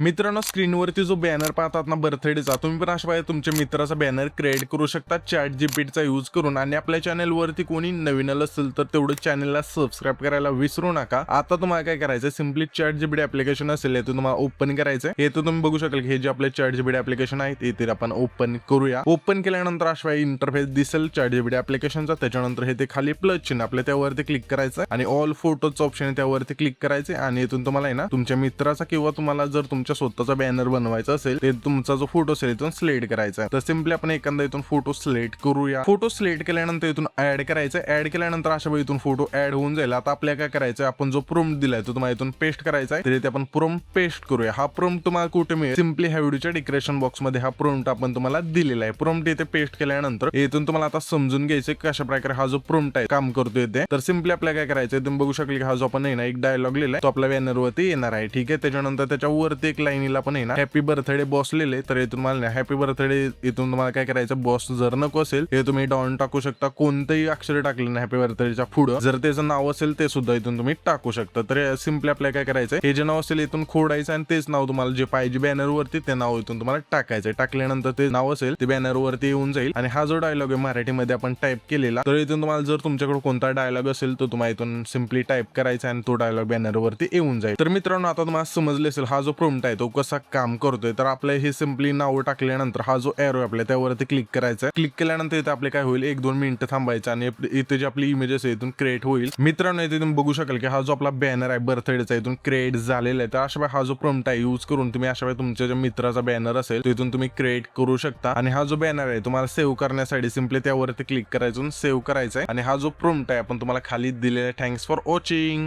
मित्रांनो, स्क्रीनवरती जो बॅनर पाहतात ना बर्थडेचा, तुम्ही पण अशा पाहिजे तुमच्या मित्राचा बॅनर क्रिएट करू शकता ChatGPTचा यूज करून। आणि आपल्या चॅनलवरती कोणी नवीन असेल तर तेवढं चॅनलला सबस्क्राईब करायला विसरू नका। आता तुम्हाला काय करायचं, सिम्पली ChatGPT ऍप्लिकेशन असेल यातून तुम्हाला ओपन करायचं। हे तर तुम्ही बघू शकाल की हे जे आपले ChatGPT ऍप्लिकेशन आहे ते आपण ओपन करूया। ओपन केल्यानंतर अशा इंटरफेस दिसेल ChatGPT ऍप्लिकेशनचा। त्याच्यानंतर हे ते खाली प्लस चिन्ह आपल्या त्यावरती क्लिक करायचं आणि ऑल फोटोचं ऑप्शन आहे त्यावरती क्लिक करायचे। आणि इथून तुम्हाला आहे ना तुमच्या मित्राचा किंवा तुम्हाला जर तुमच्या स्वतःचा बॅनर बनवायचा असेल ते तुमचा जो फोटो असेल इथून सिलेक्ट करायचा आहे। तर सिम्पली आपण एखादा इथून फोटो सिलेक्ट करूया। फोटो सिलेक्ट केल्यानंतर इथून ऍड करायचं। ऍड केल्यानंतर अशा वेळी इथून फोटो ऍड होऊन जाईल। आता आपल्याला काय करायचं, आपण जो प्रॉम्प्ट दिलाय तो तुम्हाला इथून पेस्ट करायचा आहे। तर इथे आपण प्रॉम्प्ट पेस्ट करूया। हा प्रॉम्प्ट तुम्हाला कुठे मिळेल, सिम्पली ह्या व्हिडिओच्या डिस्क्रिप्शन बॉक्स मध्ये हा प्रॉम्प्ट आपण तुम्हाला दिलेला आहे। प्रॉम्प्ट इथे पेस्ट केल्यानंतर इथून तुम्हाला आता समजून घ्यायचं कशा प्रकारे हा जो प्रॉम्प्ट आहे काम करतोय ते। तर सिम्पली आपल्याला काय करायचं, तुम्ही बघू शकले की हा जो आपण आहे ना एक डायलॉग लिहिलाय तो आपल्या बॅनर वरती येणार आहे। ठीक आहे, त्याच्यानंतर त्याच्यावरती एक लाईनीला पण आहे ना हॅपी बर्थडे बॉस लिहिले। तर इथून मला हॅपी बर्थडे इथून तुम्हाला काय करायचं, बॉस जर नको असेल हे तुम्ही डॉन टाकू शकता। कोणतेही अक्षर टाकलं ना हॅपी बर्थडेच्या पुढं, जर त्याचं नाव असेल ते सुद्धा इथून तुम्ही टाकू शकता। तर सिम्पली आपल्याला काय करायचं, हे जे नाव असेल इथून खोडायचं आणि तेच नाव तुम्हाला जे पाहिजे बॅनर वरती ते नाव इथून तुम्हाला टाकायचं। टाकल्यानंतर ते नाव असेल ते बॅनर वरती येऊन जाईल। आणि हा जो डायलॉग आहे मराठीमध्ये आपण टाईप केलेला, तर इथून तुम्हाला जर तुमच्याकडे कोणता डायलॉग असेल तर तुम्हाला इथून सिम्पली टाईप करायचा आणि तो डायलॉग बॅनर वरती येऊन जाईल। तर मित्रांनो, आता तुम्हाला समजले असेल हा जो प्रॉम्प्ट आहे तो कसा काम करतोय। तर आपलं हे सिम्पली नाव टाकल्यानंतर हा जो एरो आहे आपल्या त्यावरती क्लिक करायचा। क्लिक केल्यानंतर इथे आपले काय होईल, 1-2 मिनिटं थांबायचं आणि इथे जी आपली इमेजेस आहे इथून क्रिएट होईल। मित्रांनो, इथे तुम्ही बघू शकाल की हा जो आपला बॅनर आहे बर्थडेचा इथून क्रिएट झालेला आहे। तर अशा हा जो प्रॉम्प्ट आहे यूज करून तुम्ही अशा तुमच्या ज्या मित्राचा बॅनर असेल तो इथून तुम्ही क्रिएट करू शकता। आणि हा जो बॅनर आहे तुम्हाला सेव्ह करण्यासाठी सिम्पली त्यावरती क्लिक करायचं, सेव्ह करायचा आहे। आणि हा जो प्रॉम्प्ट आहे आपण तुम्हाला खाली दिलेला आहे। Thanks for watching.